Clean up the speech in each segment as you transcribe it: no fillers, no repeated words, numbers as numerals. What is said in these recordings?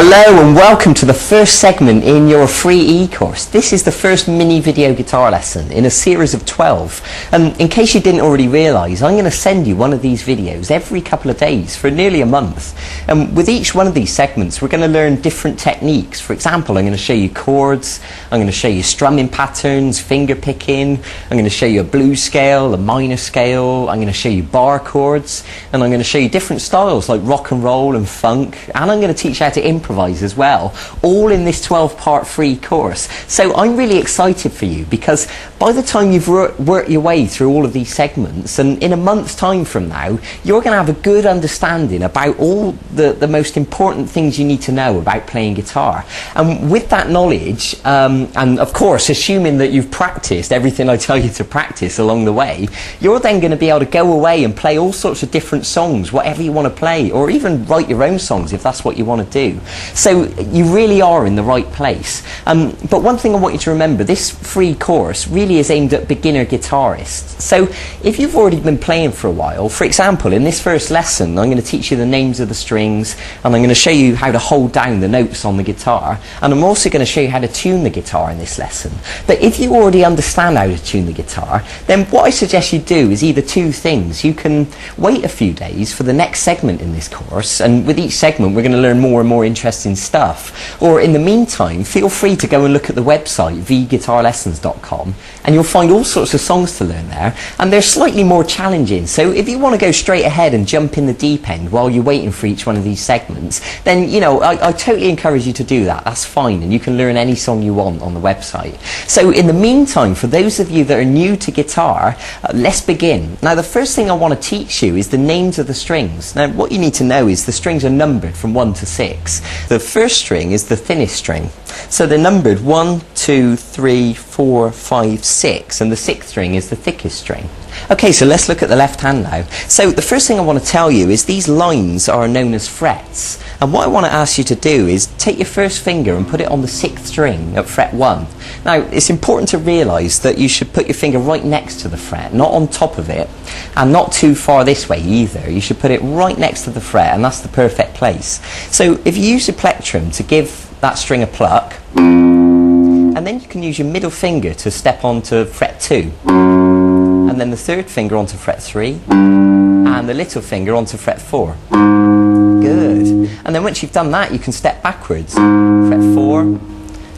Hello and welcome to the first segment in your free e-course. This is the first mini video guitar lesson in a series of 12. And in case you didn't already realise, I'm going to send you one of these videos every couple of days for nearly a month. And with each one of these segments, we're going to learn different techniques. For example, I'm going to show you chords, I'm going to show you strumming patterns, finger picking, I'm going to show you a blues scale, a minor scale, I'm going to show you bar chords, and I'm going to show you different styles like rock and roll and funk, and I'm going to teach you how to improvise as well, all in this 12-part free course. So I'm really excited for you because by the time you've worked your way through all of these segments, and in a month's time from now, you're going to have a good understanding about all the most important things you need to know about playing guitar. And with that knowledge, and of course assuming that you've practiced everything I tell you to practice along the way, you're then going to be able to go away and play all sorts of different songs, whatever you want to play, or even write your own songs if that's what you want to do. So you really are in the right place. But one thing I want you to remember, this free course really is aimed at beginner guitarists. So if you've already been playing for a while, for example, in this first lesson, I'm going to teach you the names of the strings, and I'm going to show you how to hold down the notes on the guitar, and I'm also going to show you how to tune the guitar in this lesson. But if you already understand how to tune the guitar, then what I suggest you do is either two things. You can wait a few days for the next segment in this course, and with each segment we're going to learn more and more interesting stuff. Or in the meantime, feel free to go and look at the website vguitarlessons.com, and you'll find all sorts of songs to learn there, and they're slightly more challenging. So if you want to go straight ahead and jump in the deep end while you're waiting for each one of these segments, then I totally encourage you to do that. That's fine, and you can learn any song you want on the website. So in the meantime, for those of you that are new to guitar, let's begin. Now the first thing I want to teach you is the names of the strings. Now what you need to know is the strings are numbered from 1 to 6. The first string is the thinnest string. So they're numbered 1, 2, 3, 4, 5, 6, and the 6th string is the thickest string. Okay, so let's look at the left hand now. So the first thing I want to tell you is these lines are known as frets. And what I want to ask you to do is take your first finger and put it on the 6th string at fret 1. Now, it's important to realise that you should put your finger right next to the fret, not on top of it, and not too far this way either. You should put it right next to the fret, and that's the perfect place. So if you use your plectrum to give that string a pluck, and then you can use your middle finger to step onto fret 2, and then the third finger onto fret 3, and the little finger onto fret 4. Good. And then once you've done that, you can step backwards. Fret 4,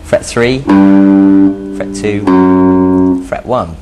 fret 3, fret 2, fret 1.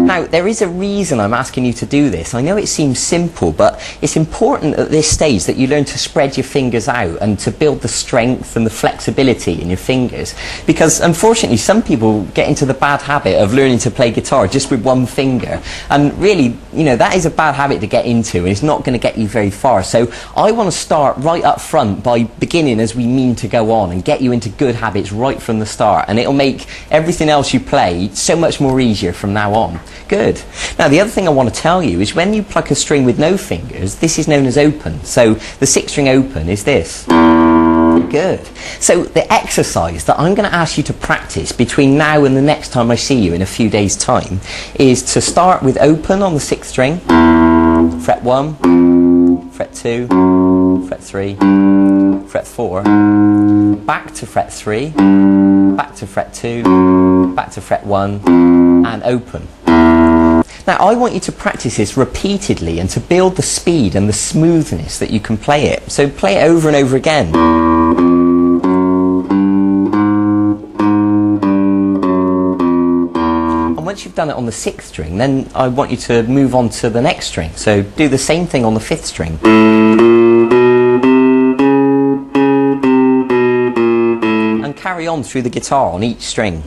Now, there is a reason I'm asking you to do this. I know it seems simple, but it's important at this stage that you learn to spread your fingers out and to build the strength and the flexibility in your fingers. Because unfortunately, some people get into the bad habit of learning to play guitar just with one finger. And really, that is a bad habit to get into, and it's not going to get you very far. So I want to start right up front by beginning as we mean to go on and get you into good habits right from the start. And it'll make everything else you play so much more easier from now on. Good. Now the other thing I want to tell you is when you pluck a string with no fingers, this is known as open. So the 6th string open is this. Good. So the exercise that I'm going to ask you to practice between now and the next time I see you in a few days' time is to start with open on the 6th string, fret 1, fret 2, fret 3, fret 4, back to fret 3, back to fret 2, back to fret 1, and open. Now I want you to practice this repeatedly and to build the speed and the smoothness that you can play it. So play it over and over again. And once you've done it on the 6th string, then I want you to move on to the next string. So do the same thing on the 5th string. And carry on through the guitar on each string.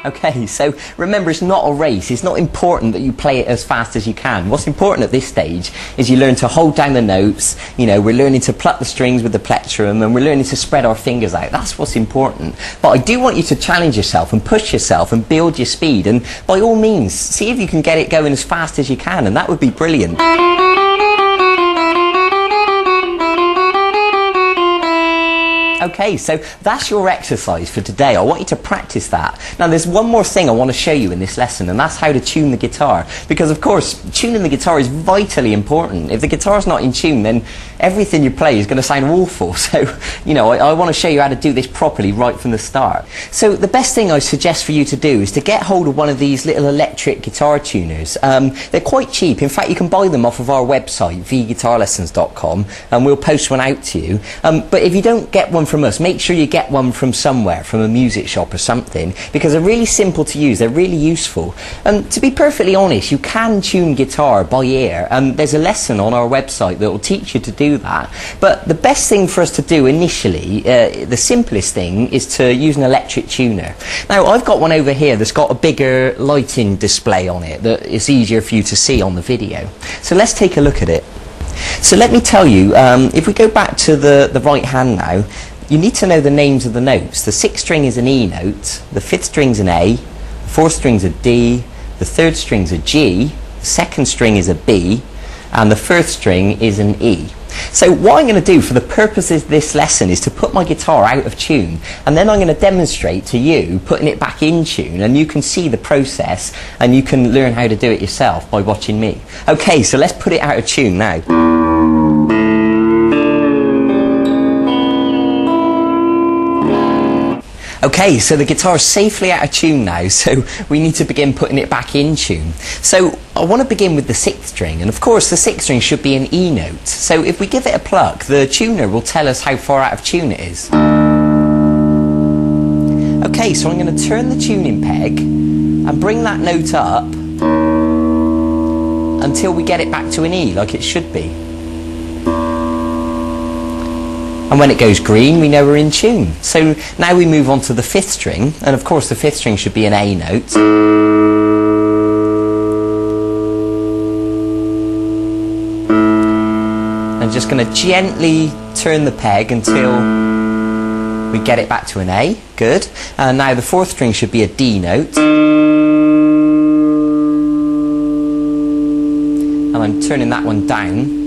Okay, so remember, it's not a race. It's not important that you play it as fast as you can. What's important at this stage is you learn to hold down the notes. We're learning to pluck the strings with the plectrum, and we're learning to spread our fingers out. That's what's important. But I do want you to challenge yourself and push yourself and build your speed, and by all means, see if you can get it going as fast as you can, and that would be brilliant. Okay, so that's your exercise for today. I want you to practice that. Now there's one more thing I want to show you in this lesson, and that's how to tune the guitar. Because of course, tuning the guitar is vitally important. If the guitar's not in tune, then everything you play is going to sound awful. So, you know, I want to show you how to do this properly right from the start. So the best thing I suggest for you to do is to get hold of one of these little electric guitar tuners. They're quite cheap. In fact, you can buy them off of our website, vguitarlessons.com, and we'll post one out to you. But if you don't get one from us, make sure you get one from somewhere, from a music shop or something, because they're really simple to use, they're really useful. To be perfectly honest, you can tune guitar by ear, and there's a lesson on our website that will teach you to do that. But the best thing for us to do initially, the simplest thing, is to use an electric tuner. Now I've got one over here that's got a bigger lighting display on it that is easier for you to see on the video. So let's take a look at it. So let me tell you, if we go back to the right hand now, you need to know the names of the notes. The 6th string is an E note, the 5th string's an A, the 4th string's a D, the 3rd string's a G, the 2nd string is a B, and the 1st string is an E. So what I'm going to do for the purposes of this lesson is to put my guitar out of tune, and then I'm going to demonstrate to you putting it back in tune, and you can see the process and you can learn how to do it yourself by watching me. Okay, so let's put it out of tune now. Okay, so the guitar's safely out of tune now, so we need to begin putting it back in tune. So I want to begin with the 6th string, and of course the 6th string should be an E note. So if we give it a pluck, the tuner will tell us how far out of tune it is. Okay, so I'm going to turn the tuning peg and bring that note up until we get it back to an E, like it should be. And when it goes green, we know we're in tune. So now we move on to the 5th string, and of course the 5th string should be an A note. I'm just going to gently turn the peg until we get it back to an A. Good. And now the 4th string should be a D note. And I'm turning that one down.